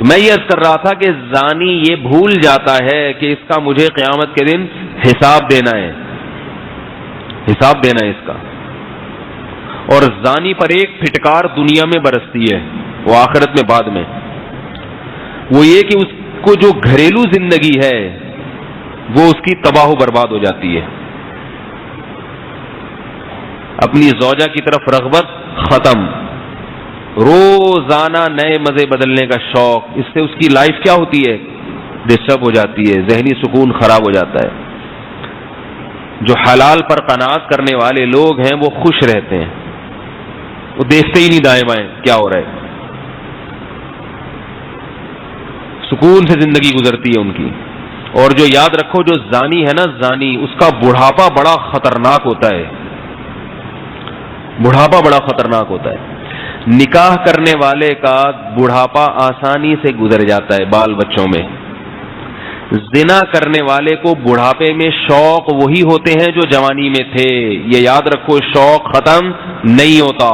میں یہ عرض کر رہا تھا کہ زانی یہ بھول جاتا ہے کہ اس کا مجھے قیامت کے دن حساب دینا ہے، حساب دینا ہے اس کا، اور زانی پر ایک پھٹکار دنیا میں برستی ہے، وہ آخرت میں بعد میں، وہ یہ کہ اس کو جو گھریلو زندگی ہے وہ اس کی تباہ و برباد ہو جاتی ہے، اپنی زوجہ کی طرف رغبت ختم، روزانہ نئے مزے بدلنے کا شوق، اس سے اس کی لائف کیا ہوتی ہے؟ ڈسٹرب ہو جاتی ہے، ذہنی سکون خراب ہو جاتا ہے۔ جو حلال پر قناعت کرنے والے لوگ ہیں وہ خوش رہتے ہیں، وہ دیکھتے ہی نہیں دائیں بائیں کیا ہو رہا ہے، سکون سے زندگی گزرتی ہے ان کی۔ اور جو یاد رکھو جو زانی ہے نا، زانی، اس کا بڑھاپا بڑا خطرناک ہوتا ہے، بڑھاپا بڑا خطرناک ہوتا ہے۔ نکاح کرنے والے کا بڑھاپا آسانی سے گزر جاتا ہے بال بچوں میں، زنا کرنے والے کو بڑھاپے میں شوق وہی ہوتے ہیں جو جوانی میں تھے، یہ یاد رکھو، شوق ختم نہیں ہوتا۔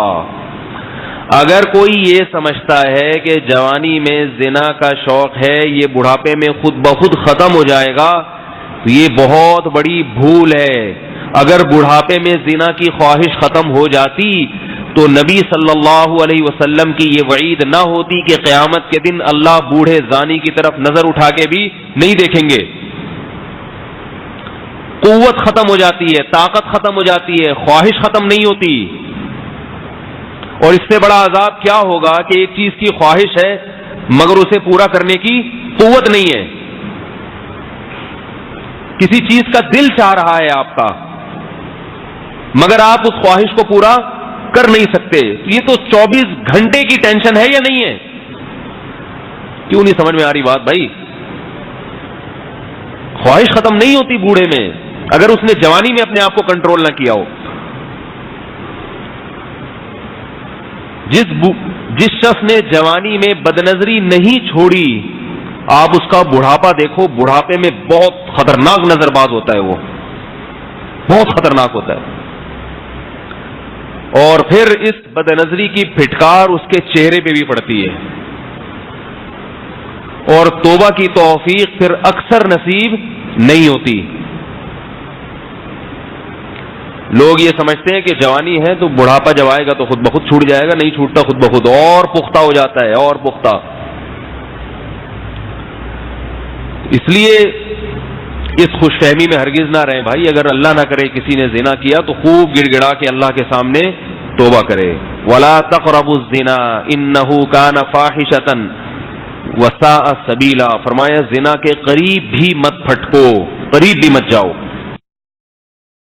اگر کوئی یہ سمجھتا ہے کہ جوانی میں زنا کا شوق ہے یہ بڑھاپے میں خود بخود ختم ہو جائے گا تو یہ بہت بڑی بھول ہے۔ اگر بڑھاپے میں زنا کی خواہش ختم ہو جاتی تو نبی صلی اللہ علیہ وسلم کی یہ وعید نہ ہوتی کہ قیامت کے دن اللہ بوڑھے زانی کی طرف نظر اٹھا کے بھی نہیں دیکھیں گے۔ قوت ختم ہو جاتی ہے، طاقت ختم ہو جاتی ہے، خواہش ختم نہیں ہوتی۔ اور اس سے بڑا عذاب کیا ہوگا کہ ایک چیز کی خواہش ہے مگر اسے پورا کرنے کی قوت نہیں ہے، کسی چیز کا دل چاہ رہا ہے آپ کا مگر آپ اس خواہش کو پورا کر نہیں سکتے، یہ تو 24 گھنٹے کی ٹینشن ہے یا نہیں ہے؟ کیوں نہیں سمجھ میں آ رہی بات بھائی؟ خواہش ختم نہیں ہوتی بوڑھے میں اگر اس نے جوانی میں اپنے آپ کو کنٹرول نہ کیا ہو۔ جس شخص نے جوانی میں بدنظری نہیں چھوڑی، آپ اس کا بڑھاپا دیکھو، بڑھاپے میں بہت خطرناک نظر باز ہوتا ہے، وہ بہت خطرناک ہوتا ہے، اور پھر اس بدنظری کی پھٹکار اس کے چہرے پہ بھی پڑتی ہے، اور توبہ کی توفیق پھر اکثر نصیب نہیں ہوتی۔ لوگ یہ سمجھتے ہیں کہ جوانی ہے تو بڑھاپا جب آئے گا تو خود بخود چھوٹ جائے گا، نہیں چھوٹتا، خود بخود اور پختہ ہو جاتا ہے، اور پختہ۔ اس لیے اس خوش فہمی میں ہرگز نہ رہیں بھائی، اگر اللہ نہ کرے کسی نے زنا کیا تو خوب گڑ گڑا کے اللہ کے سامنے توبہ کرے۔ وَلَا تَقْرَبُوا الزِّنَا إِنَّهُ كَانَ فَاحِشَةً وَسَاءَ سَبِيلًا، فرمایا زنا کے قریب بھی مت پھٹکو، قریب بھی مت جاؤ۔